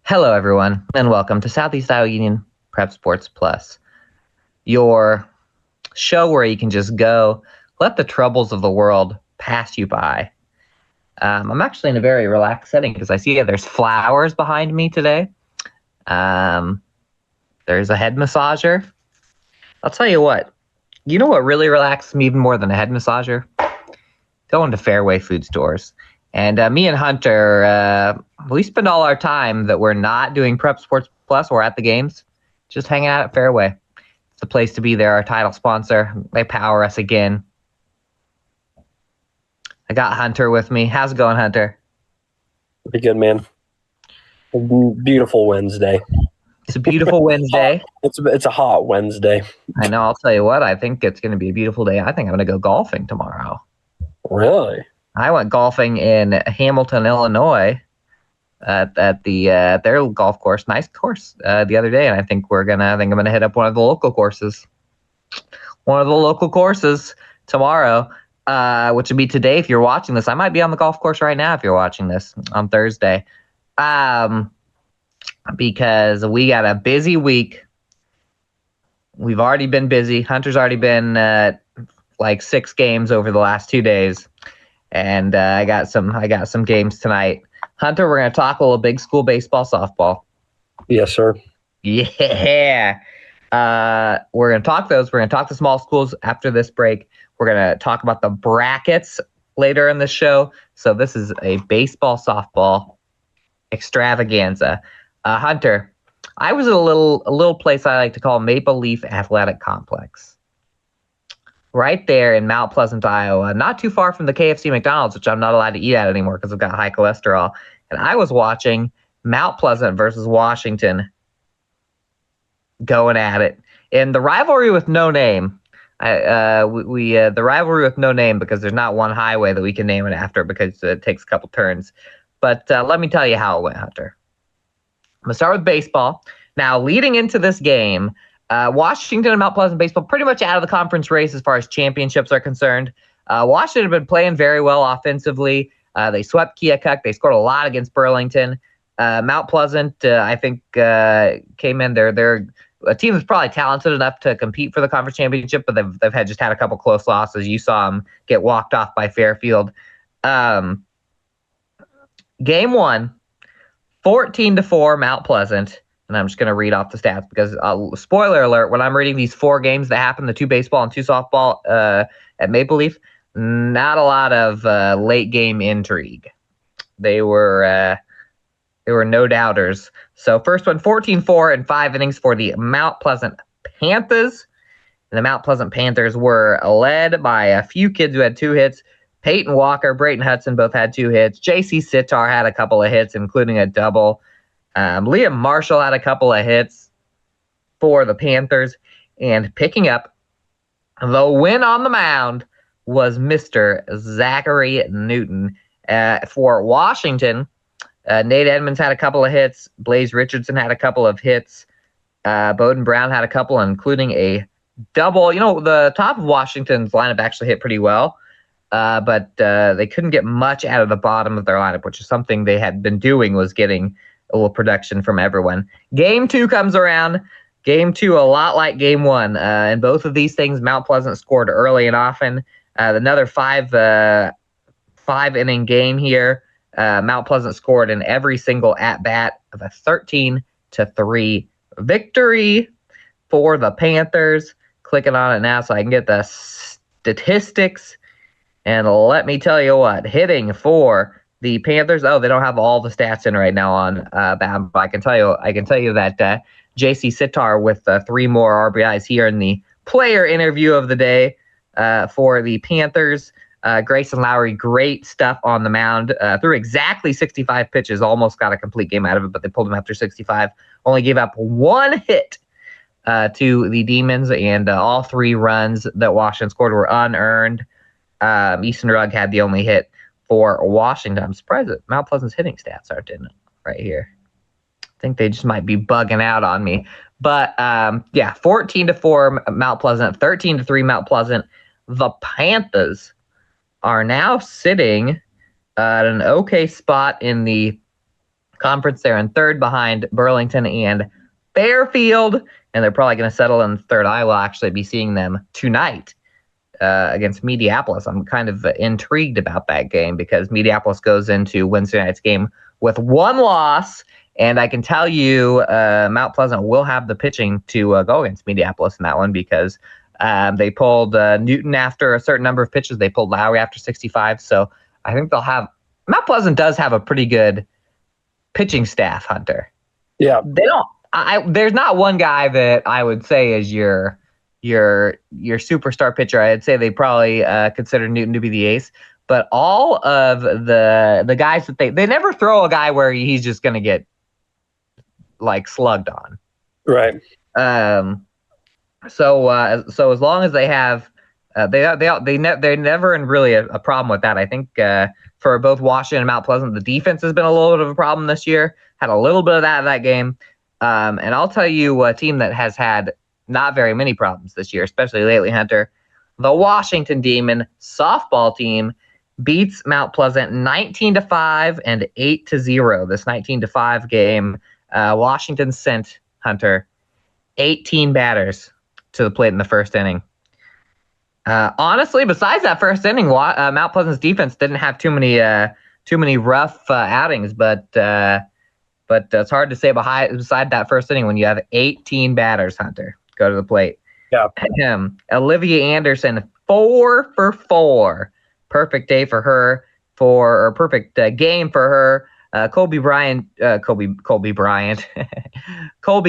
Hello, everyone, and welcome to Southeast Iowa Union Prep Sports Plus, your show where you can just go, let the troubles of the world pass you by. I'm actually in a very relaxed setting because I see there's flowers behind me today. There's a head massager. I'll tell you what, what really relaxes me even more than a head massager? Going to Fairway food stores. And me and Hunter, we spend all our time that we're not doing Prep Sports Plus or at the games, just hanging out at Fairway. It's the place to be. They're our title sponsor. They power us again. I got Hunter with me. How's it going, Hunter? Pretty good, man. Beautiful Wednesday. It's a beautiful Wednesday. It's a hot Wednesday. I know. I'll tell you what. I think it's going to be a beautiful day. I think I'm going to go golfing tomorrow. Really? I went golfing in Hamilton, Illinois, at their golf course, nice course, the other day, and I think I'm gonna hit up one of the local courses tomorrow, which would be today. If you're watching this, I might be on the golf course right now. If you're watching this on Thursday, because we got a busy week. We've already been busy. Hunter's already been like 6 games over the last 2 days. And I got some games tonight. Hunter, we're going to talk a little big school baseball, softball. Yes, sir. Yeah. We're going to talk those. We're going to talk the small schools after this break. We're going to talk about the brackets later in the show. So this is a baseball, softball extravaganza. Hunter, I was at a little place I like to call Maple Leaf Athletic Complex. Right there in Mount Pleasant, Iowa, not too far from the KFC McDonald's, which I'm not allowed to eat at anymore because I've got high cholesterol. And I was watching Mount Pleasant versus Washington going at it in the rivalry with no name. The rivalry with no name because there's not one highway that we can name it after because it takes a couple turns. But let me tell you how it went, Hunter. I'm gonna start with baseball. Now, leading into this game, Washington and Mount Pleasant baseball pretty much out of the conference race as far as championships are concerned. Washington had been playing very well offensively. They swept Keokuk. They scored a lot against Burlington. Mount Pleasant, I think, came in. They're a team that's probably talented enough to compete for the conference championship, but they've had a couple close losses. You saw them get walked off by Fairfield. Game 1, 14-4 Mount Pleasant. And I'm just going to read off the stats because, spoiler alert, when I'm reading these 4 games that happened, the 2 baseball and 2 softball at Maple Leaf, not a lot of late game intrigue. They were no doubters. So first one, 14-4 in 5 innings for the Mount Pleasant Panthers. And the Mount Pleasant Panthers were led by a few kids who had 2 hits. Peyton Walker, Brayton Hudson both had 2 hits. J.C. Sitar had a couple of hits, including a double. Liam Marshall had a couple of hits for the Panthers, and picking up the win on the mound was Mr. Zachary Newton. For Washington, Nate Edmonds had a couple of hits. Blaze Richardson had a couple of hits. Bowden Brown had a couple, including a double. The top of Washington's lineup actually hit pretty well, but they couldn't get much out of the bottom of their lineup, which is something they had been doing, was getting a little production from everyone. Game 2 comes around. Game 2, a lot like Game 1. In both of these things, Mount Pleasant scored early and often. Another 5-inning game here. Mount Pleasant scored in every single at-bat of a 13-3 victory for the Panthers. Clicking on it now so I can get the statistics. And let me tell you what, hitting for the Panthers, they don't have all the stats in right now on BAM, but I can tell you that J.C. Sitar with 3 more RBIs here in the player interview of the day for the Panthers. Grayson Lowry, great stuff on the mound. Threw exactly 65 pitches, almost got a complete game out of it, but they pulled him after 65. Only gave up 1 hit to the Demons, and all 3 runs that Washington scored were unearned. Easton Rugg had the only hit for Washington. I'm surprised that Mount Pleasant's hitting stats aren't in it right here. I think they just might be bugging out on me. But 14-4 Mount Pleasant, 13-3 Mount Pleasant. The Panthers are now sitting at an okay spot in the conference. They're in third behind Burlington and Fairfield, and they're probably going to settle in third. I will actually be seeing them tonight against Mediapolis. I'm kind of intrigued about that game because Mediapolis goes into Wednesday night's game with one loss, and I can tell you Mount Pleasant will have the pitching to go against Mediapolis in that one because they pulled Newton after a certain number of pitches. They pulled Lowry after 65, so I think they'll have – Mount Pleasant does have a pretty good pitching staff, Hunter. Yeah. They don't – there's not one guy that I would say is your superstar pitcher. I'd say they probably consider Newton to be the ace. But all of the guys that they never throw a guy where he's just going to get like slugged on. Right. So as long as they have they never in really a problem with that. I think for both Washington and Mount Pleasant, the defense has been a little bit of a problem this year. Had a little bit of that game. And I'll tell you a team that has had not very many problems this year, especially lately, Hunter. The Washington Demon softball team beats Mount Pleasant 19-5 and 8-0. This 19-5 game, Washington sent, Hunter, 18 batters to the plate in the first inning. Honestly, besides that first inning, Mount Pleasant's defense didn't have too many rough outings, but it's hard to say beside that first inning when you have 18 batters, Hunter, go to the plate. Yeah. Olivia Anderson, 4 for 4. Perfect day for her, perfect game for her. Colby Bryant, Colby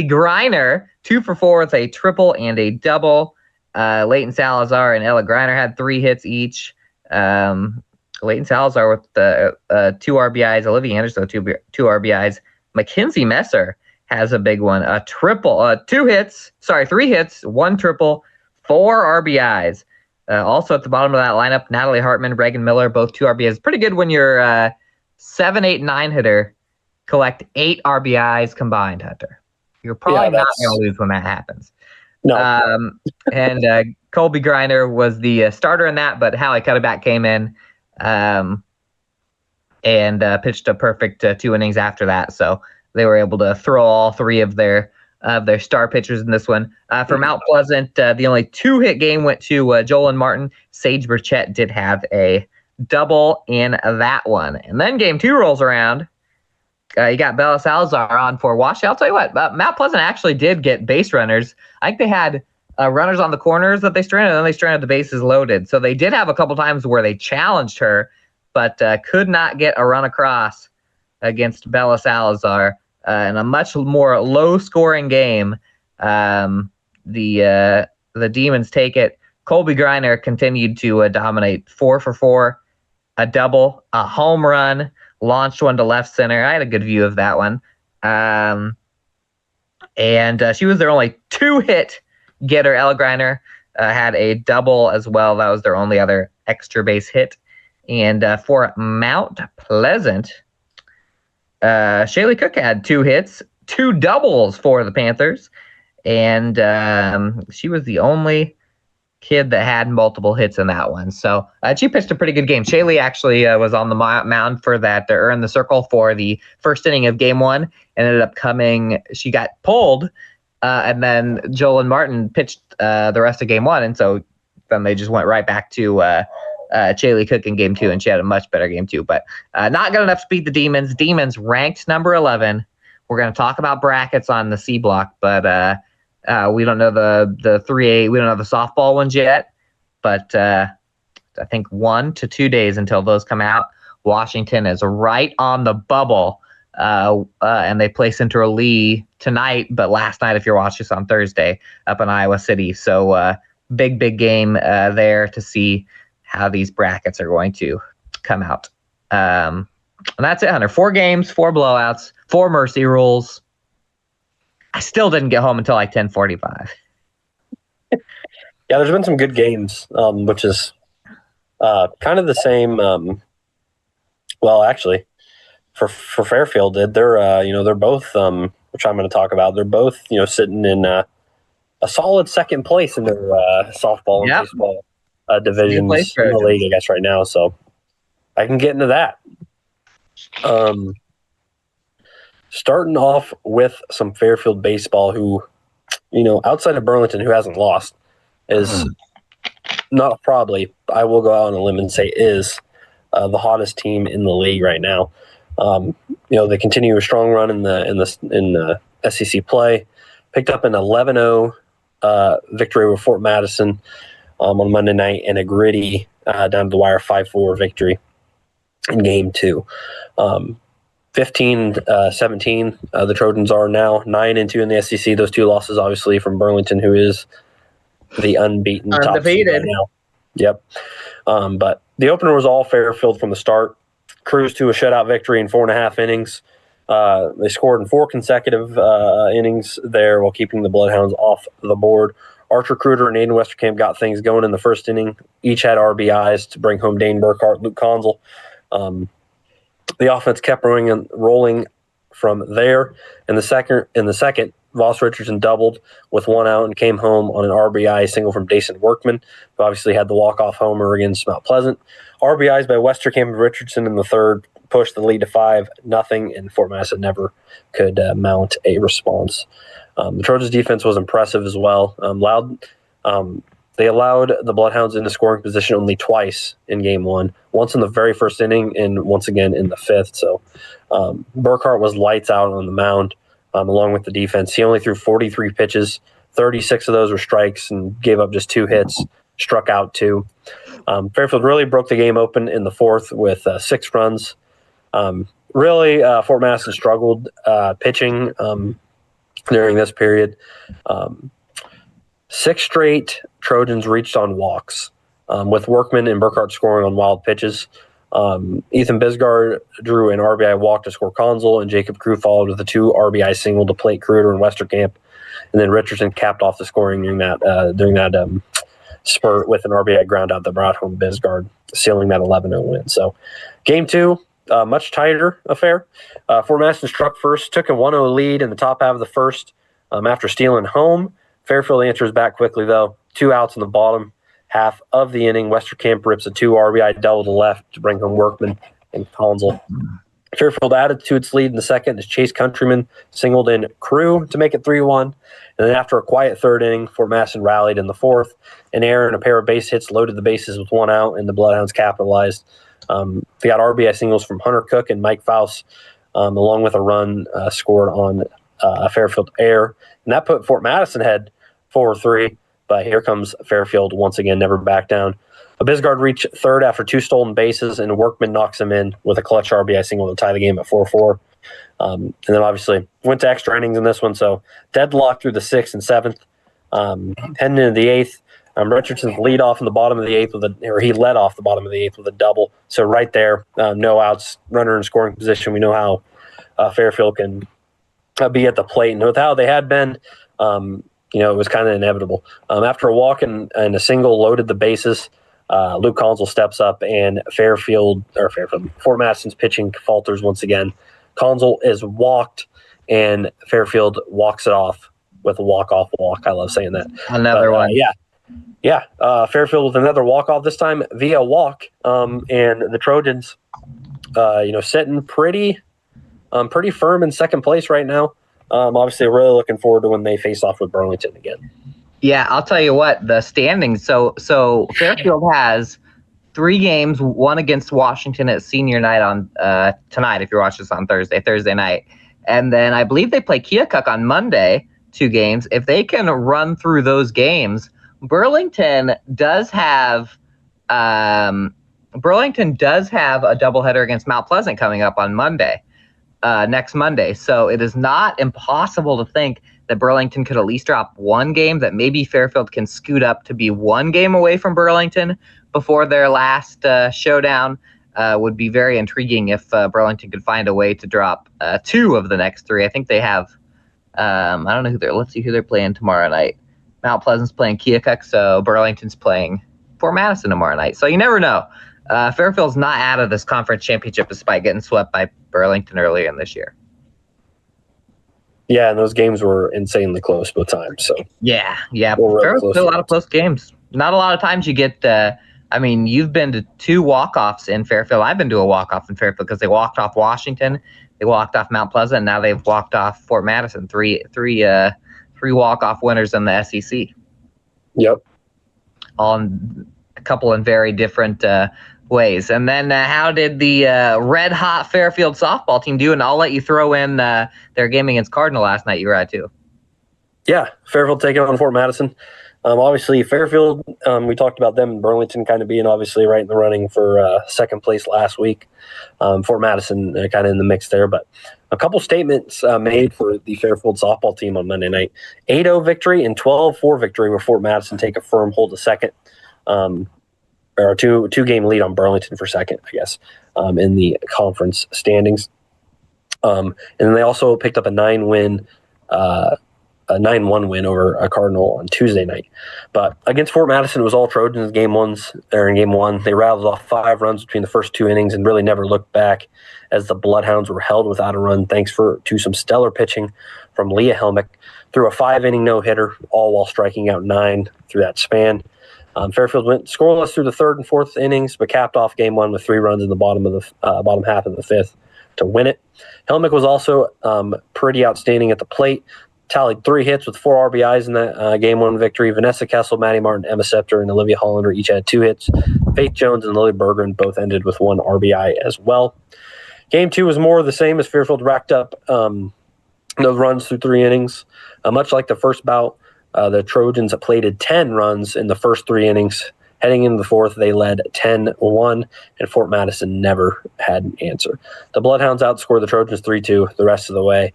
Griner, 2 for 4 with a triple and a double. Leighton Salazar and Ella Griner had 3 hits each. Leighton Salazar with 2 RBIs. Olivia Anderson with 2 RBIs. Mackenzie Messer has a big one, a triple, 3 hits, 1 triple, 4 RBIs. Also at the bottom of that lineup, Natalie Hartman, Reagan Miller, both 2 RBIs. Pretty good when your 7, 8, 9 hitter collect 8 RBIs combined, Hunter. You're probably not going to lose when that happens. No. And Colby Griner was the starter in that, but Hallie Cutterback came in and pitched a perfect 2 innings after that. So they were able to throw all 3 of their star pitchers in this one. For Mount Pleasant, the only 2-hit game went to Jolyn Martin. Sage Burchett did have a double in that one. And then game 2 rolls around. You got Bella Salazar on for Washington. I'll tell you what, Mount Pleasant actually did get base runners. I think they had runners on the corners that they stranded, and then they stranded the bases loaded. So they did have a couple times where they challenged her, but could not get a run across against Bella Salazar. In a much more low-scoring game, the Demons take it. Colby Griner continued to dominate, 4 for 4, a double, a home run, launched one to left center. I had a good view of that one. And she was their only 2-hit getter. Ella Griner had a double as well. That was their only other extra base hit. And for Mount Pleasant, Shaylee Cook had 2 hits, 2 doubles for the Panthers. And she was the only kid that had multiple hits in that one. So she pitched a pretty good game. Shaylee actually was on the mound for that, or in the circle for the first inning of game 1, and ended up she got pulled, and then Jolyn Martin pitched the rest of game 1, and so then they just went right back to Shaylee Cook in game 2, and she had a much better game 2, but not good enough to beat the Demons. Demons ranked number 11. We're going to talk about brackets on the C block, but we don't know the 3A. We don't know the softball ones yet, but I think 1 to 2 days until those come out. Washington is right on the bubble, and they play Central Lee tonight, but last night, if you're watching this on Thursday, up in Iowa City. So big game there to see how these brackets are going to come out. And that's it, Hunter. 4 games, 4 blowouts, 4 mercy rules. I still didn't get home until like 10:45. Yeah, there's been some good games, which is kind of the same. Well, actually, for Fairfield, they're both, which I'm going to talk about. They're both, sitting in a solid second place in their softball and baseball divisions in the league, I guess, right now. So I can get into that. starting off with some Fairfield baseball, who, outside of Burlington, who hasn't lost, is not probably, I will go out on a limb and say is the hottest team in the league right now. They continue a strong run in the SEC play. Picked up an 11-0 victory over Fort Madison on Monday night, and a gritty down to the wire 5-4 victory in Game 2. 15-17, the Trojans are now 9-2 in the SEC. Those two losses, obviously, from Burlington, who is the unbeaten top seed right now. Yep. But the opener was all Fairfield from the start. Cruised to a shutout victory in 4.5 innings. They scored in 4 consecutive innings there while keeping the Bloodhounds off the board. Archer Cruder and Aiden Westerkamp got things going in the first inning. Each had RBIs to bring home Dane Burkhart, Luke Conzel. The offense kept rolling from there. In the second, Voss Richardson doubled with 1 out and came home on an RBI single from Dason Workman, who obviously had the walk-off homer against Mount Pleasant. RBIs by Westerkamp and Richardson in the third pushed the lead to 5-0, and Fort Madison never could mount a response. The Trojans' defense was impressive as well. They allowed the Bloodhounds into scoring position only twice in Game 1, once in the very first inning and once again in the fifth. So Burkhart was lights out on the mound along with the defense. He only threw 43 pitches. 36 of those were strikes and gave up just 2 hits, struck out 2. Fairfield really broke the game open in the fourth with 6 runs. Fort Madison struggled pitching during this period. 6 straight Trojans reached on walks, with Workman and Burkhart scoring on wild pitches. Ethan Bisgard drew an RBI walk to score Conzel, and Jacob Crew followed with a 2 RBI single to plate Cruder and Westerkamp. And then Richardson capped off the scoring during that spurt with an RBI ground out that brought home Bisgard, sealing that 11-0 win. So Game 2, much tighter affair. Fort Madison struck first, took a 1-0 lead in the top half of the first after stealing home. Fairfield answers back quickly, though. 2 outs in the bottom half of the inning. Westerkamp rips a 2 RBI double to left to bring home Workman and Conzel. Fairfield added to its lead in the second as Chase Countryman singled in Crew to make it 3-1. And then after a quiet third inning, Fort Madison rallied in the fourth. An error and a pair of base hits loaded the bases with 1 out, and the Bloodhounds capitalized. They got RBI singles from Hunter Cook and Mike Faust, along with a run scored on a Fairfield error. And that put Fort Madison ahead 4-3. But here comes Fairfield once again, never back down. Bisgard reached third after 2 stolen bases, and Workman knocks him in with a clutch RBI single to tie the game at 4-4. And then obviously went to extra innings in this one, so deadlock through the 6th and 7th. Heading into the 8th, Richardson lead off in the bottom of the 8th he led off the bottom of the 8th with a double. So right there, no outs, runner in scoring position. We know how Fairfield can be at the plate, and with how they had been, it was kind of inevitable. After a walk and a single loaded the bases, Luke Conzel steps up, and Fort Madison's pitching falters once again. Conzel is walked, and Fairfield walks it off with a walk-off walk. I love saying that. Another one. Yeah. Fairfield with another walk-off, this time via walk. And the Trojans, sitting pretty firm in second place right now. Obviously, really looking forward to when they face off with Burlington again. Yeah, I'll tell you what, the standings. So Fairfield has 3 games, 1 against Washington at senior night on tonight, if you're watching this on Thursday night. And then I believe they play Keokuk on Monday, 2 games. If they can run through those games, Burlington does have a doubleheader against Mount Pleasant coming up on Monday. Next Monday. So it is not impossible to think that Burlington could at least drop 1 game, that maybe Fairfield can scoot up to be 1 game away from Burlington before their last showdown. Would be very intriguing if Burlington could find a way to drop 2 of the next 3. I think they have, I don't know let's see who they're playing tomorrow night. Mount Pleasant's playing Keokuk, so Burlington's playing Fort Madison tomorrow night. So you never know. Fairfield's not out of this conference championship despite getting swept by Burlington earlier in this year. Yeah, and those games were insanely close both times. So yeah. Fairfield's a lot of close games. Not a lot of times you get. You've been to 2 walk-offs in Fairfield. I've been to a walk-off in Fairfield because they walked off Washington. They walked off Mount Pleasant, and now they've walked off Fort Madison. Three walk-off winners in the SEC. Yep. All in, a couple in very different ways. And then how did the red-hot Fairfield softball team do? And I'll let you throw in their game against Cardinal last night. You were at, too. Yeah, Fairfield taking on Fort Madison. Obviously, Fairfield, we talked about them and Burlington kind of being obviously right in the running for second place last week. Fort Madison kind of in the mix there. But a couple statements made for the Fairfield softball team on Monday night. 8-0 victory and 12-4 victory where Fort Madison take a firm hold of second. Or a two-game lead on Burlington for second, I guess, in the conference standings. And then they also picked up a 9-1 win over a Cardinal on Tuesday night. But against Fort Madison, it was all Trojans in game one. They rattled off 5 runs between the first 2 innings and really never looked back as the Bloodhounds were held without a run thanks to some stellar pitching from Leah Helmick. Threw a 5-inning no-hitter, all while striking out 9 through that span. Fairfield went scoreless through the 3rd and 4th innings, but capped off game 1 with 3 runs in the bottom half of the 5th to win it. Helmick was also pretty outstanding at the plate. Tallied 3 hits with 4 RBIs in that game 1 victory. Vanessa Kessel, Maddie Martin, Emma Scepter, and Olivia Hollander each had 2 hits. Faith Jones and Lily Bergeron both ended with 1 RBI as well. Game 2 was more of the same as Fairfield racked up those runs through 3 innings. Much like the first bout, the Trojans plated 10 runs in the first 3 innings. Heading into the 4th, they led 10-1, and Fort Madison never had an answer. The Bloodhounds outscored the Trojans 3-2 the rest of the way,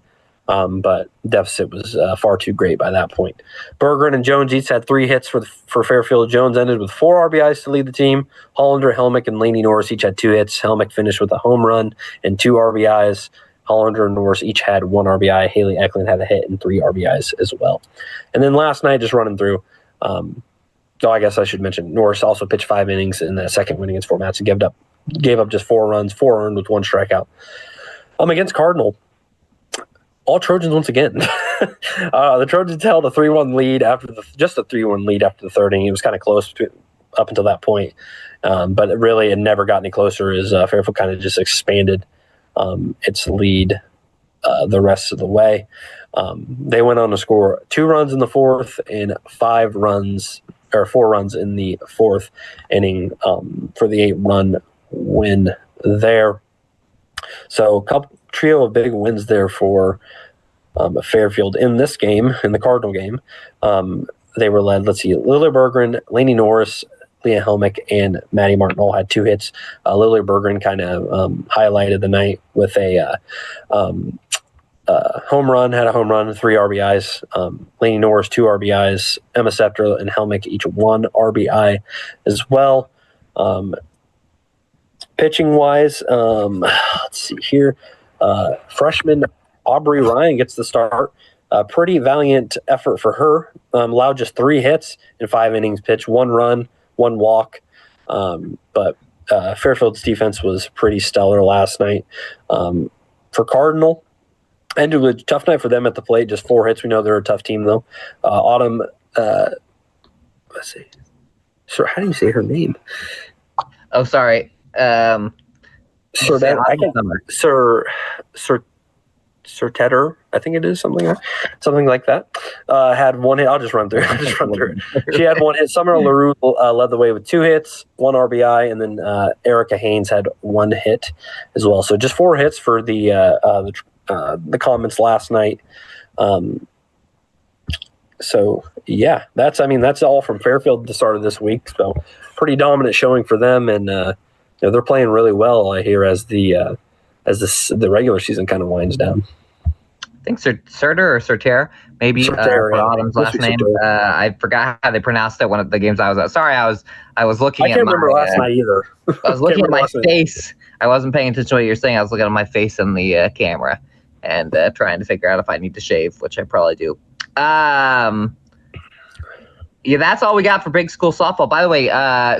but deficit was far too great by that point. Bergeron and Jones each had 3 hits for Fairfield. Jones ended with 4 RBIs to lead the team. Hollander, Helmick, and Lainey Norris each had 2 hits. Helmick finished with a home run and 2 RBIs. Hollander and Norris each had 1 RBI. Haley Eklund had a hit and 3 RBIs as well. And then last night, just running through, I guess I should mention, Norris also pitched 5 innings in the second win against Fort Madison, gave up just 4 runs, 4 earned with 1 strikeout. Against Cardinal, all Trojans once again. The Trojans held a 3-1 lead after the 3rd inning. It was kind of close up until that point, but it never got any closer as Fairfield kind of just expanded its lead the rest of the way. They went on to score 2 runs in the 4th and 4 runs in the 4th inning for the 8-run win there. So a trio of big wins there for Fairfield in this game, in the Cardinal game. They were led, Lily Bergeron, Lainey Norris, Leah Helmick, and Maddie Martin all had 2 hits. Lily Bergeron kind of highlighted the night with a home run, 3 RBIs. Lainey Norris, 2 RBIs. Emma Scepter and Helmick each 1 RBI as well. Pitching-wise, let's see here. Freshman Aubrey Ryan gets the start. Pretty valiant effort for her. Allowed just 3 hits in 5 innings pitched, 1 run, 1 walk. But Fairfield's defense was pretty stellar last night. For Cardinal, ended with a tough night for them at the plate, just 4 hits. We know they're a tough team, though. Autumn, let's see. Sir, how do you say her name? Oh, sorry. Sir Tedder, I think it is something like that. Had 1 hit. I'll just run through it. She had 1 hit. Summer LaRue led the way with 2 hits, 1 RBI, and then Erica Haynes had 1 hit as well. So just 4 hits for the Comets last night. So yeah, that's all from Fairfield at the start of this week. So pretty dominant showing for them, and they're playing really well here as the regular season kind of winds down. I think Surter or Surter, maybe Surter, Autumn's last name. I forgot how they pronounced it one of the games I was at. Sorry, I was looking at I can't remember last night either. I was looking at my face. I wasn't paying attention to what you're saying. I was looking at my face in the camera and trying to figure out if I need to shave, which I probably do. Yeah, that's all we got for big school softball. By the way,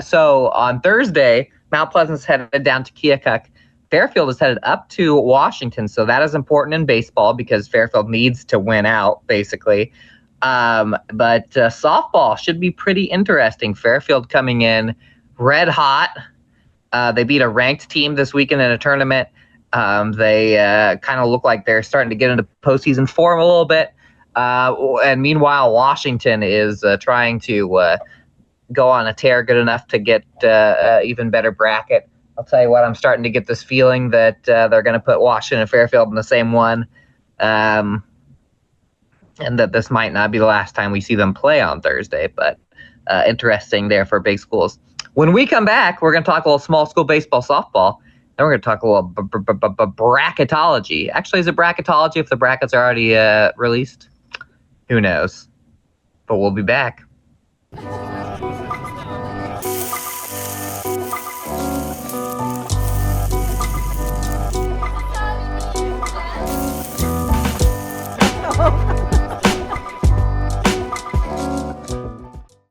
so on Thursday, Mount Pleasant's headed down to Keokuk. Fairfield is headed up to Washington, so that is important in baseball because Fairfield needs to win out, basically. But softball should be pretty interesting. Fairfield coming in red hot. They beat a ranked team this weekend in a tournament. They kind of look like they're starting to get into postseason form a little bit. And meanwhile, Washington is trying to go on a tear good enough to get even better bracket. I'll tell you what, I'm starting to get this feeling that they're going to put Washington and Fairfield in the same one, and that this might not be the last time we see them play on Thursday, but interesting there for big schools. When we come back, we're going to talk a little small school baseball, softball, and we're going to talk a little bracketology. Actually, is it bracketology if the brackets are already released? Who knows? But we'll be back.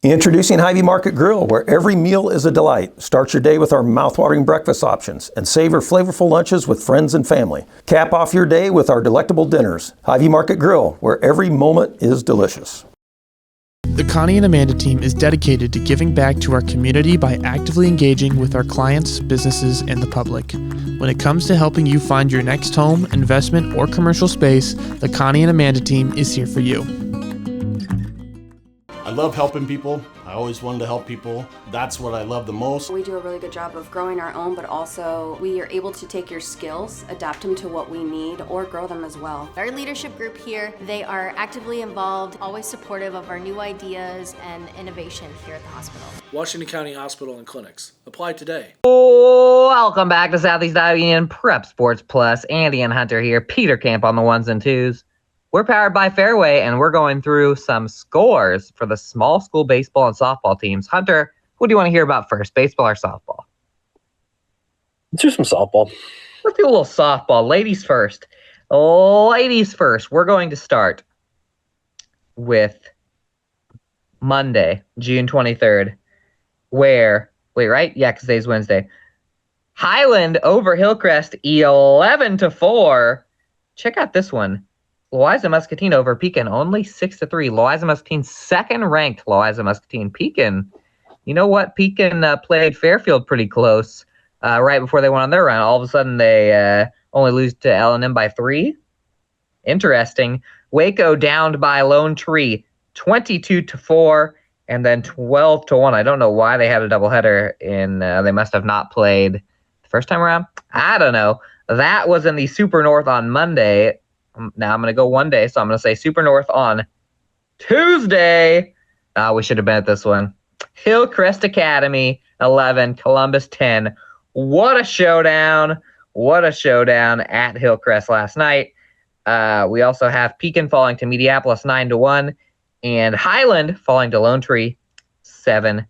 Introducing Hy-Vee Market Grill, where every meal is a delight. Start your day with our mouthwatering breakfast options and savor flavorful lunches with friends and family. Cap off your day with our delectable dinners. Hy-Vee Market Grill, where every moment is delicious. The Connie and Amanda team is dedicated to giving back to our community by actively engaging with our clients, businesses, and the public. When it comes to helping you find your next home, investment, or commercial space, the Connie and Amanda team is here for you. I love helping people. I always wanted to help people. That's what I love the most. We do a really good job of growing our own, but also we are able to take your skills, adapt them to what we need, or grow them as well. Our leadership group here, they are actively involved, always supportive of our new ideas and innovation here at the hospital. Washington County Hospital and Clinics. Apply today. Welcome back to Southeast Iowa Union Prep Sports Plus. Andy and Hunter here. Peter Camp on the ones and twos. We're powered by Fairway, and we're going through some scores for the small school baseball and softball teams. Hunter, what do you want to hear about first, baseball or softball? Let's do some softball. Let's do a little softball. Ladies first. Ladies first. We're going to start with Monday, June 23rd, where, right? Yeah, because today's Wednesday. Highland over Hillcrest, 11-4. Check out this one. Louisa Muscatine over Pekin, only 6-3. Louisa Muscatine, second-ranked Louisa Muscatine. Pekin, you know what? Pekin played Fairfield pretty close right before they went on their run. All of a sudden, they only lose to L&M by 3. Interesting. Waco downed by Lone Tree, 22-4, and then 12-1. I don't know why they had a doubleheader in. They must have not played the first time around. I don't know. That was in the Super North on Monday. Now I'm going to go one day, so I'm going to say Super North on Tuesday. We should have been at this one. Hillcrest Academy, 11, Columbus, 10. What a showdown. What a showdown at Hillcrest last night. We also have Pekin falling to Mediapolis, 9-1, and Highland falling to Lone Tree, 7-5.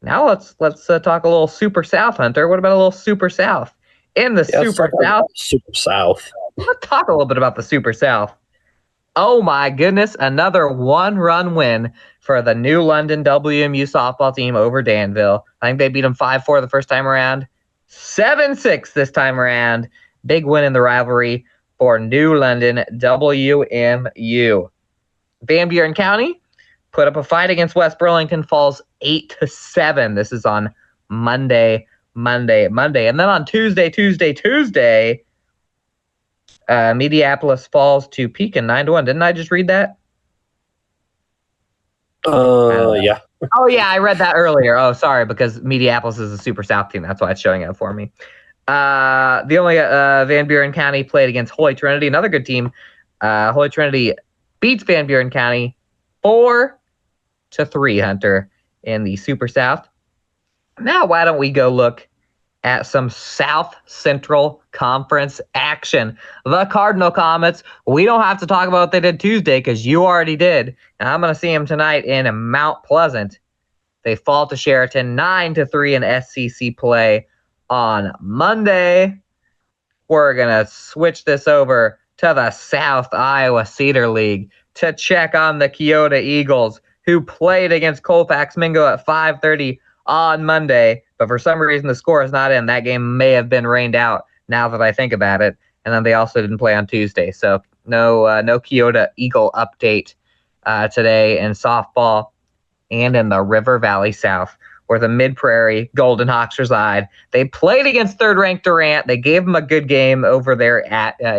Now let's talk a little Super South, Hunter. What about a little Super South? In the Super South. Super South. Let's talk a little bit about the Super South. Oh my goodness, another one-run win for the New London WMU softball team over Danville. I think they beat them 5-4 the first time around. 7-6 this time around. Big win in the rivalry for New London WMU. Van Buren County put up a fight against West Burlington, falls 8-7. This is on Monday. And then on Tuesday, Mediapolis falls to Pekin 9-1. Didn't I just read that? Yeah. Oh, yeah, I read that earlier. Oh, sorry, because Mediapolis is a Super South team. That's why it's showing up for me. The only Van Buren County played against Holy Trinity, another good team. Holy Trinity beats Van Buren County 4-3, Hunter, in the Super South. Now, why don't we go look at some South Central Conference action? The Cardinal Comets, we don't have to talk about what they did Tuesday because you already did. And I'm going to see them tonight in Mount Pleasant. They fall to Sheraton 9-3 in SCC play on Monday. We're going to switch this over to the South Iowa Cedar League to check on the Keota Eagles, who played against Colfax Mingo at 5:30 on Monday, but for some reason the score is not in. That game may have been rained out now that I think about it. And then they also didn't play on Tuesday. So no Keota Eagle update today in softball and in the River Valley South. where the Mid-Prairie Golden Hawks reside. They played against third-ranked Durant. They gave them a good game over there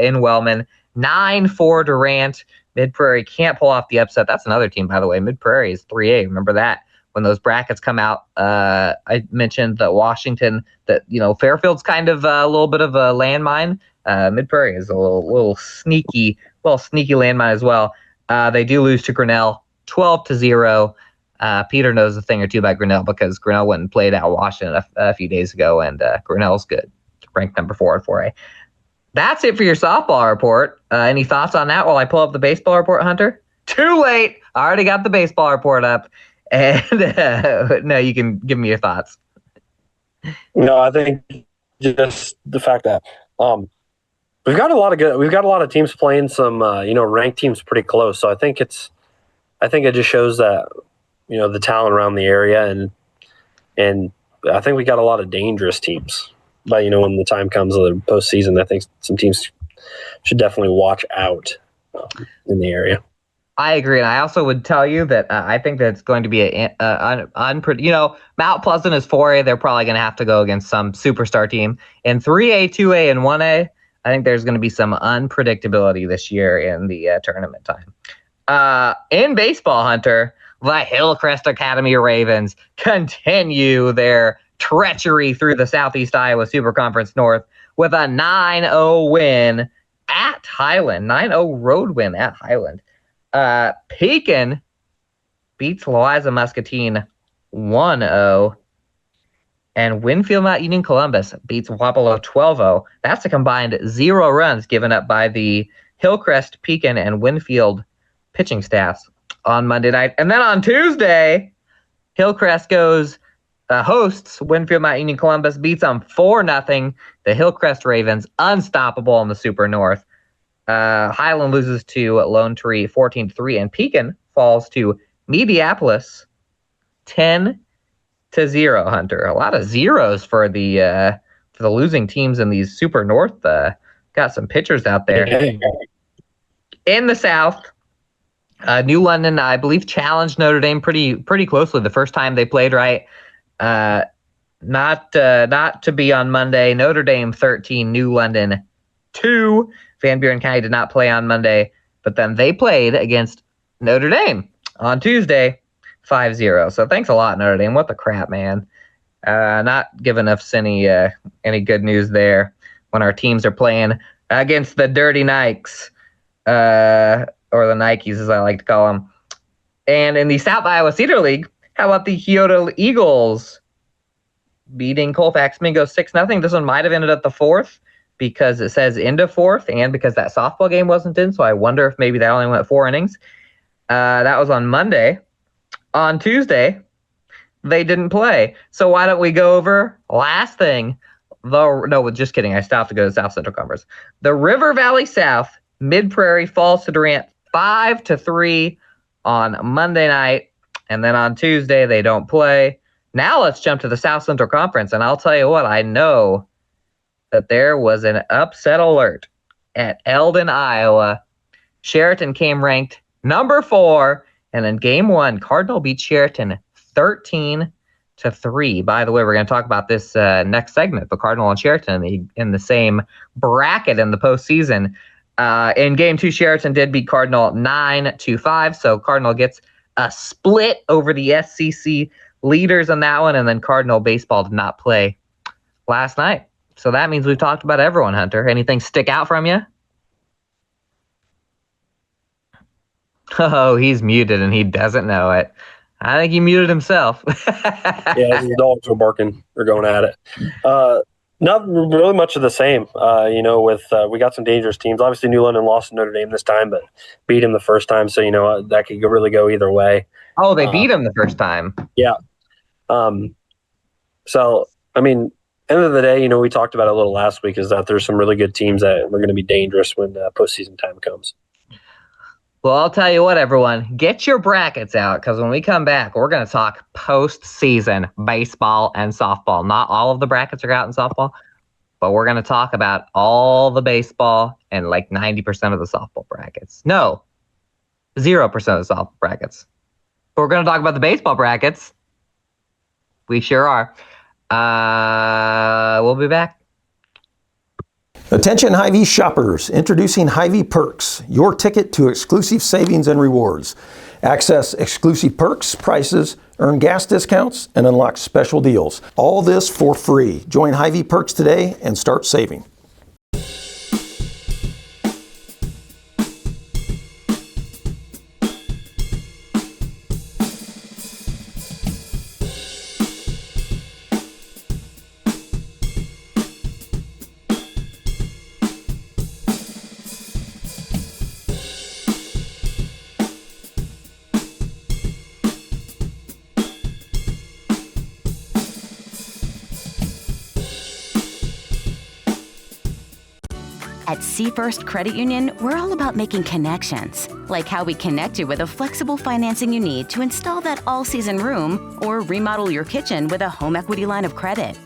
in Wellman. 9-4 Durant. Mid-Prairie can't pull off the upset. That's another team, by the way. Mid-Prairie is 3A. Remember that. When those brackets come out, I mentioned that Washington, that Fairfield's kind of a little bit of a landmine. Mid-Prairie is a little sneaky landmine as well. They do lose to Grinnell 12-0. Peter knows a thing or two about Grinnell because Grinnell went and played at Washington a few days ago, and Grinnell's good, ranked number 4 at 4A. That's it for your softball report. Any thoughts on that while I pull up the baseball report, Hunter? Too late. I already got the baseball report up. And no, you can give me your thoughts. No, I think just the fact that we've got a lot of teams playing some ranked teams pretty close. So I think it just shows that the talent around the area, and I think we got a lot of dangerous teams. But when the time comes of the postseason, I think some teams should definitely watch out in the area. I agree, and I also would tell you that I think that it's going to be Mount Pleasant is 4A. They're probably going to have to go against some superstar team. In 3A, 2A, and 1A, I think there's going to be some unpredictability this year in the tournament time. In baseball, Hunter, the Hillcrest Academy Ravens continue their treachery through the Southeast Iowa Super Conference North with a 9-0 win at Highland. 9-0 road win at Highland. Pekin beats Louisa Muscatine 1-0, and Winfield Mount Union Columbus beats Wapello 12-0. That's a combined 0 runs given up by the Hillcrest, Pekin, and Winfield pitching staffs on Monday night. And then on Tuesday, Hillcrest hosts Winfield Mount Union Columbus, beats them 4-0. The Hillcrest Ravens, unstoppable in the Super North. Highland loses to Lone Tree 14-3, and Pekin falls to Mediapolis 10-0. Hunter, a lot of zeros for the losing teams in these Super North. Got some pitchers out there. In the South, New London, I believe, challenged Notre Dame pretty closely the first time they played. Right, not to be on Monday. Notre Dame 13, New London 2. Van Buren County did not play on Monday, but then they played against Notre Dame on Tuesday, 5-0. So thanks a lot, Notre Dame. What the crap, man. Not giving us any good news there when our teams are playing against the Dirty Nikes, or the Nikes as I like to call them. And in the South Iowa Cedar League, how about the Kyoto Eagles beating Colfax Mingo 6-0? This one might have ended at the 4th. Because it says into 4th, and because that softball game wasn't in, so I wonder if maybe that only went 4 innings. That was on Monday. On Tuesday, they didn't play. So why don't we go over last thing? Just kidding. I still have to go to South Central Conference. The River Valley South, Mid-Prairie falls to Durant 5-3 on Monday night, and then on Tuesday they don't play. Now let's jump to the South Central Conference, and I'll tell you what, I know that there was an upset alert at Eldon, Iowa. Sheraton came ranked number 4, and in game 1, Cardinal beat Sheraton 13-3. By the way, we're going to talk about this next segment, but Cardinal and Sheraton in the same bracket in the postseason. In game 2, Sheraton did beat Cardinal 9-5, so Cardinal gets a split over the SCC leaders on that one, and then Cardinal baseball did not play last night. So that means we've talked about everyone, Hunter. Anything stick out from you? Oh, he's muted and he doesn't know it. I think he muted himself. Yeah, the dogs are barking. They're going at it. Not really much of the same. We got some dangerous teams. Obviously, New London lost to Notre Dame this time, but beat him the first time. So, that could really go either way. Oh, they beat him the first time. Yeah. So, I mean, end of the day, we talked about it a little last week, is that there's some really good teams that are going to be dangerous when postseason time comes. Well, I'll tell you what, everyone, get your brackets out, because when we come back, we're going to talk postseason baseball and softball. Not all of the brackets are out in softball, but we're going to talk about all the baseball and like 90% of the softball brackets. No, 0% of the softball brackets. But we're going to talk about the baseball brackets We sure are. We'll be back. Attention Hy-Vee shoppers, introducing Hy-Vee Perks, your ticket to exclusive savings and rewards. Access exclusive perks, prices, earn gas discounts, and unlock special deals. All this for free. Join Hy-Vee Perks today and start saving. At Seafirst Credit Union, we're all about making connections, like how we connect you with a flexible financing you need to install that all-season room or remodel your kitchen with a home equity line of credit.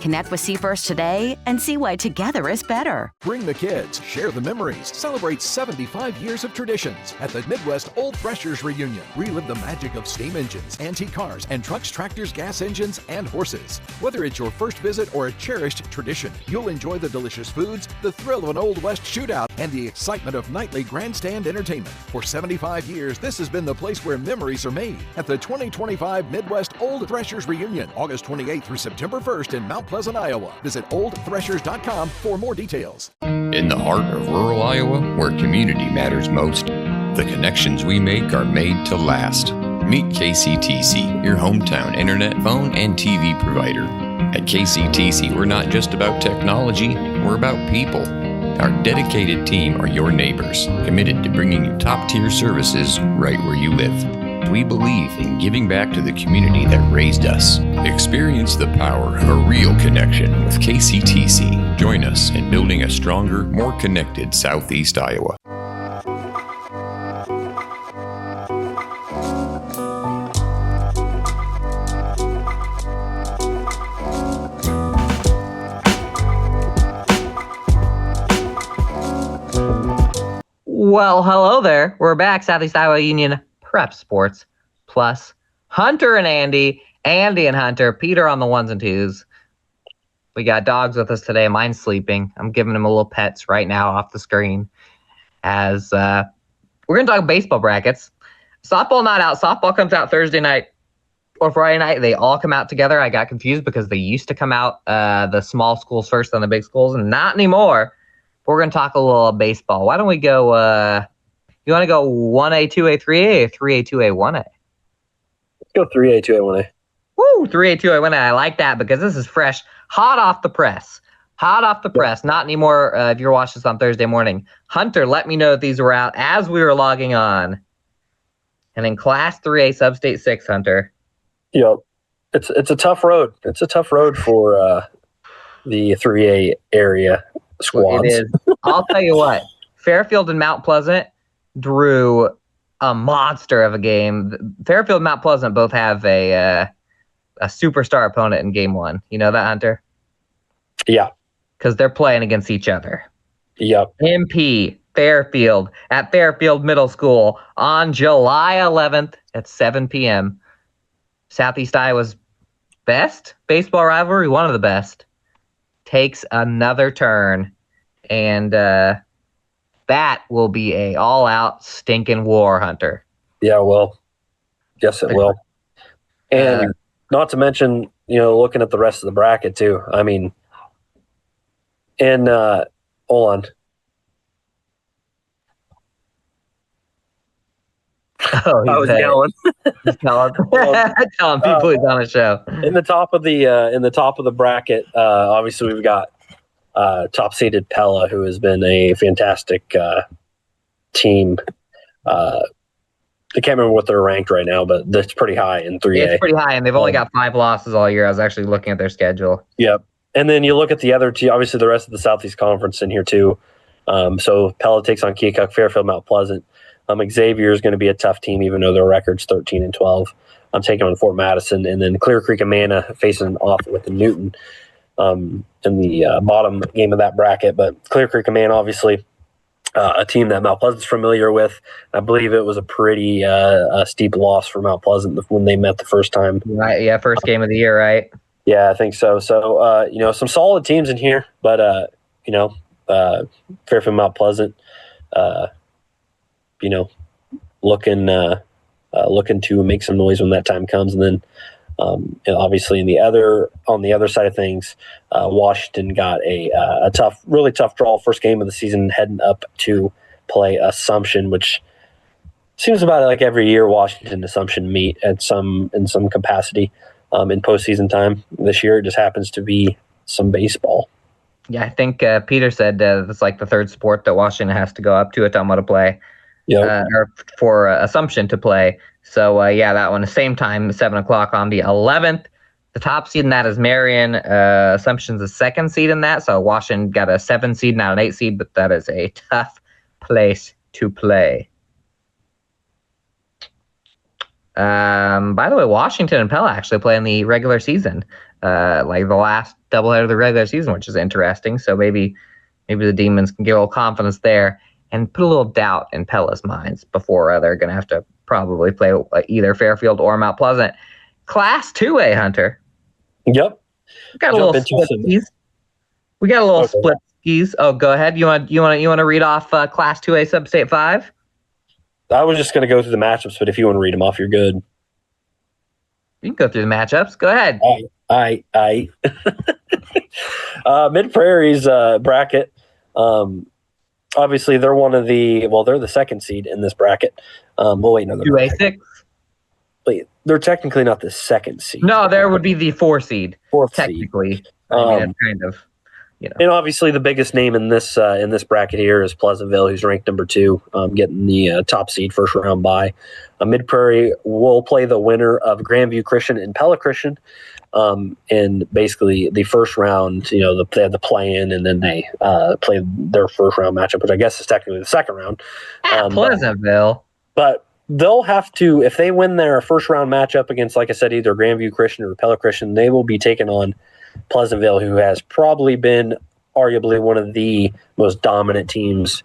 Connect with Seafirst today and see why together is better. Bring the kids, share the memories, celebrate 75 years of traditions at the Midwest Old Threshers Reunion. Relive the magic of steam engines, antique cars, and trucks, tractors, gas engines, and horses. Whether it's your first visit or a cherished tradition, you'll enjoy the delicious foods, the thrill of an Old West shootout, and the excitement of nightly grandstand entertainment. For 75 years, this has been the place where memories are made at the 2025 Midwest Old Threshers Reunion, August 28th through September 1st in Mount Pleasant, Iowa. Visit oldthreshers.com for more details. In the heart of rural Iowa, where community matters most, the connections we make are made to last. Meet KCTC, your hometown internet, phone, and TV provider. At KCTC, we're not just about technology, we're about people. Our dedicated team are your neighbors, committed to bringing you top-tier services right where you live. We believe in giving back to the community that raised us. Experience the power of a real connection with KCTC. Join us in building a stronger, more connected Southeast Iowa. Well, hello there. We're back. Southeast Iowa Union Prep Sports plus Hunter and Andy and Hunter, Peter on the ones and twos. We got dogs with us today. Mine's sleeping. I'm giving him a little pets right now off the screen. As we're going to talk baseball brackets. Softball not out. Softball comes out Thursday night or Friday night. They all come out together. I got confused because they used to come out the small schools first, then the big schools, and not anymore. We're going to talk a little baseball. Why don't we go, you want to go 1A, 2A, 3A, or 3A, 2A, 1A? Let's go 3A, 2A, 1A. Woo, 3A, 2A, 1A. I like that because this is fresh, hot off the press. Hot off the press. Not anymore if you're watching this on Thursday morning. Hunter, let me know that these were out as we were logging on. And in Class 3A, Substate 6, Hunter. Yep. It's a tough road. It's a tough road for the 3A area squads. It is. I'll tell you what. Fairfield and Mount Pleasant drew a monster of a game. Fairfield and Mount Pleasant both have a superstar opponent in game one. You know that, Hunter? Yeah. Because they're playing against each other. Yep. MP Fairfield at Fairfield Middle School on July 11th at 7 p.m. Southeast Iowa's best baseball rivalry, one of the best, takes another turn. And that will be a all-out stinking war, Hunter. Yeah, well, yes, it will. And not to mention, looking at the rest of the bracket, too. I mean, and hold on. Oh, I was yelling. He's telling people he's on a show. In the top of the bracket, obviously we've got top seeded Pella, who has been a fantastic team. I can't remember what they're ranked right now, but that's pretty high in 3A. It's pretty high, and they've only got 5 losses all year. I was actually looking at their schedule. Yep. And then you look at the other two, obviously the rest of the Southeast Conference in here too. So Pella takes on Keokuk, Fairfield, Mount Pleasant. Xavier is going to be a tough team, even though their record's 13-12. I'm taking on Fort Madison, and then Clear Creek Amana facing off with Newton in the bottom game of that bracket. But Clear Creek Amana, obviously, a team that Mount Pleasant's familiar with. I believe it was a pretty steep loss for Mount Pleasant when they met the first time. Right, yeah, first game of the year, right? Yeah, I think so. So, some solid teams in here, but, Fairfield, Mount Pleasant, looking to make some noise when that time comes. And then, obviously on the other side of things, Washington got a really tough draw first game of the season, heading up to play Assumption, which seems about like every year Washington and Assumption meet in some capacity in postseason time. This year it just happens to be some baseball. Yeah, I think Peter said it's like the third sport that Washington has to go up to Ottumwa to play. Or for Assumption to play. So, that one, the same time, 7 o'clock on the 11th. The top seed in that is Marion. Assumption's the second seed in that. So, Washington got a 7 seed, not an 8 seed, but that is a tough place to play. By the way, Washington and Pella actually play in the regular season, like the last doubleheader of the regular season, which is interesting. So, maybe the Demons can get a little confidence there and put a little doubt in Pella's minds before they're going to have to probably play either Fairfield or Mount Pleasant. Class 2A, Hunter. Yep. We got a little split skis. Split skis. Oh, go ahead. You want to read off Class 2A Sub-State 5? I was just going to go through the matchups, but if you want to read them off, you're good. You can go through the matchups. Go ahead. I. Mid-Prairie's bracket. Obviously, they're they're the second seed in this bracket. They're 2A6? Wait, they're technically not the second seed. No, there would be the 4 seed. Technically. Seed. Kind of, And obviously, the biggest name in this bracket here is Pleasantville, who's ranked number 2, getting the top seed first round bye. Mid-Prairie will play the winner of Grandview Christian and Pella Christian. And basically the first round, they had the play-in, and then they played their first round matchup, which I guess is technically the second round. Pleasantville. But they'll have to, if they win their first round matchup against, like I said, either Grandview Christian or Pella Christian, they will be taking on Pleasantville, who has probably been arguably one of the most dominant teams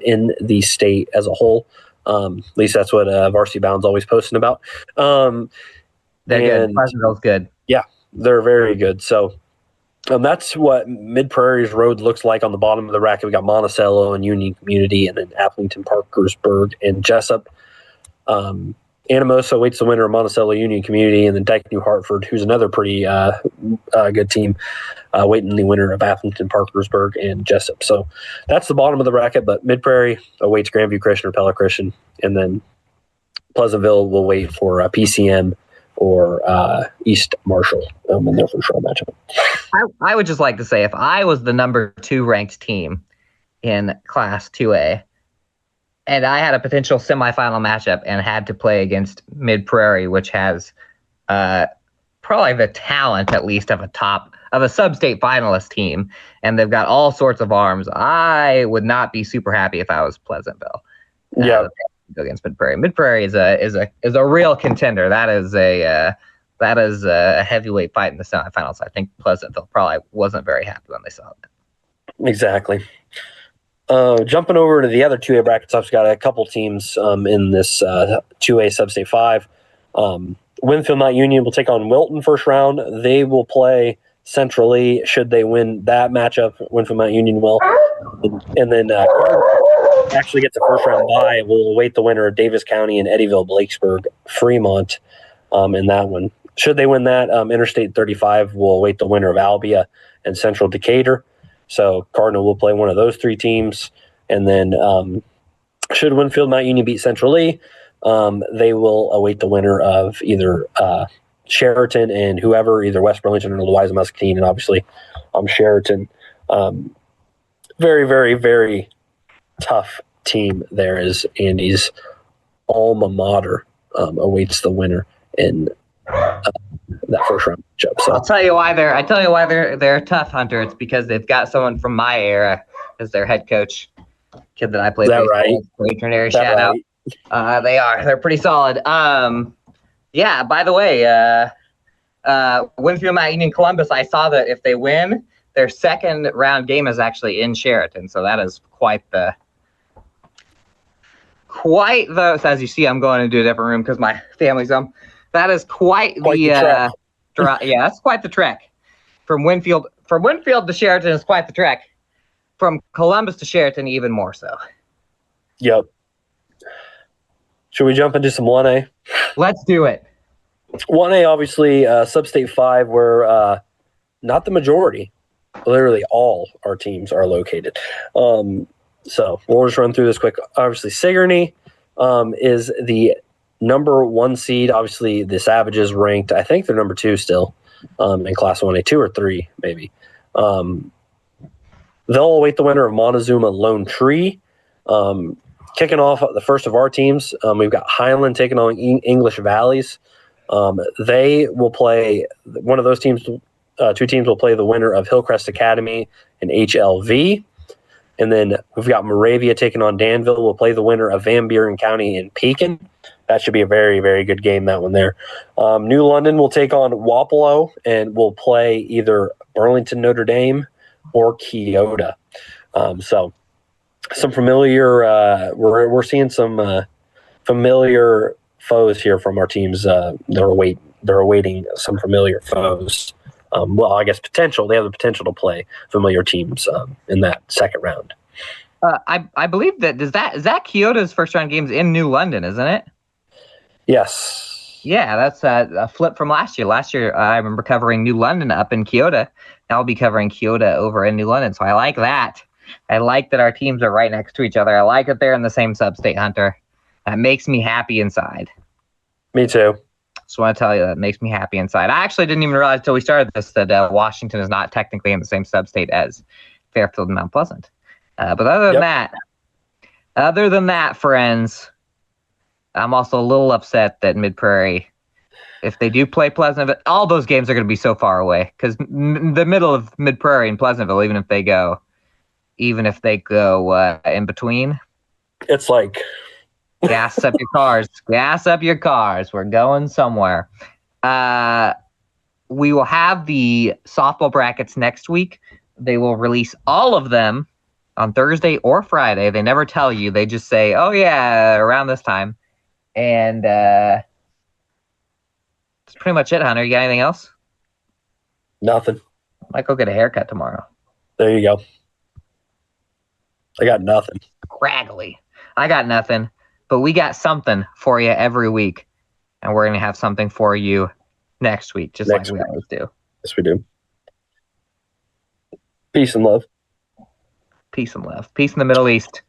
in the state as a whole. At least that's what Varsity Bound's always posting about. They're good. Pleasantville's good. Yeah, they're very good. So that's what Mid-Prairie's road looks like on the bottom of the bracket. We got Monticello and Union Community, and then Appleton, Parkersburg, and Jessup. Anamosa waits the winner of Monticello Union Community, and then Dyke New Hartford, who's another pretty good team, waiting the winner of Appleton, Parkersburg, and Jessup. So that's the bottom of the bracket, but Mid-Prairie awaits Grandview Christian or Pella Christian, and then Pleasantville will wait for PCM or East Marshall in their first round matchup. I would just like to say, if I was the number 2 ranked team in Class 2A, and I had a potential semifinal matchup and had to play against Mid-Prairie, which has probably the talent, at least, of a sub-state finalist team, and they've got all sorts of arms, I would not be super happy if I was Pleasantville. Yeah. Against Mid-Prairie. Mid-Prairie is a real contender. That is a heavyweight fight in the semifinals. I think Pleasantville probably wasn't very happy when they saw that. Exactly. Jumping over to the other 2A brackets, I've got a couple teams in this 2A Sub-State 5. Winfield Mount Union will take on Wilton first round. They will play centrally. Should they win that matchup, Winfield Mount Union will. And then actually gets a first round bye. We'll await the winner of Davis County and Eddyville, Blakesburg, Fremont in that one. Should they win that, Interstate 35 will await the winner of Albia and Central Decatur. So Cardinal will play one of those 3 teams. And then should Winfield Mount Union beat Central Lee, they will await the winner of either Sheraton and whoever, either West Burlington or Louisa Muscatine, and obviously Sheraton. Very, very, very tough team there as Andy's alma mater awaits the winner in that first round matchup. So I'll tell you why they're tough, Hunter. It's because they've got someone from my era as their head coach. Kid that I played baseball. Right? Shout out. They're pretty solid. Yeah, by the way, Winfield Mount Union Columbus, I saw that if they win, their second round game is actually in Sheraton. So that is quite the quite the. So as you see, I'm going into a different room because my family's home. That is quite the trek. Yeah, that's quite the trek. From Winfield to Sheraton is quite the trek. From Columbus to Sheraton, even more so. Yep. Should we jump into some 1A? Let's do it. 1A, obviously, Sub-State 5, where not the majority, literally all our teams are located. So we'll just run through this quick. Obviously, Sigourney is the number 1 seed. Obviously, the Savages ranked, I think they're number 2 still in Class 1A, 2 or 3 maybe. They'll await the winner of Montezuma Lone Tree. Kicking off the first of our teams, we've got Highland taking on English Valleys. They will play one of those teams. 2 teams will play the winner of Hillcrest Academy and HLV. And then we've got Moravia taking on Danville. We'll play the winner of Van Buren County and Pekin. That should be a very, very good game, that one there. New London will take on Wapello and will play either Burlington Notre Dame or Keota. So some familiar we're seeing some familiar foes here from our teams. They're awaiting some familiar foes. Well, I guess potential. They have the potential to play familiar teams in that second round. I believe that is that Keota's first round games in New London, isn't it? Yes. Yeah, that's a flip from last year. Last year, I remember covering New London up in Keota. Now I'll be covering Keota over in New London. So I like that. I like that our teams are right next to each other. I like that they're in the same sub-state, Hunter. That makes me happy inside. Me too. Just want to tell you that makes me happy inside. I actually didn't even realize until we started this that Washington is not technically in the same sub-state as Fairfield and Mount Pleasant. But other than that, friends, I'm also a little upset that Mid-Prairie, if they do play Pleasantville, all those games are going to be so far away because the middle of Mid-Prairie and Pleasantville, even if they go in between, it's like gas up your cars. We're going somewhere. We will have the softball brackets next week. They will release all of them on Thursday or Friday. They never tell you. They just say, oh yeah, around this time. And that's pretty much it, Hunter. You got anything else? Nothing. Might go get a haircut tomorrow. There you go. I got nothing. Craggly. I got nothing. But we got something for you every week. And we're going to have something for you next week, just like we always do. Yes, we do. Peace and love. Peace and love. Peace in the Middle East.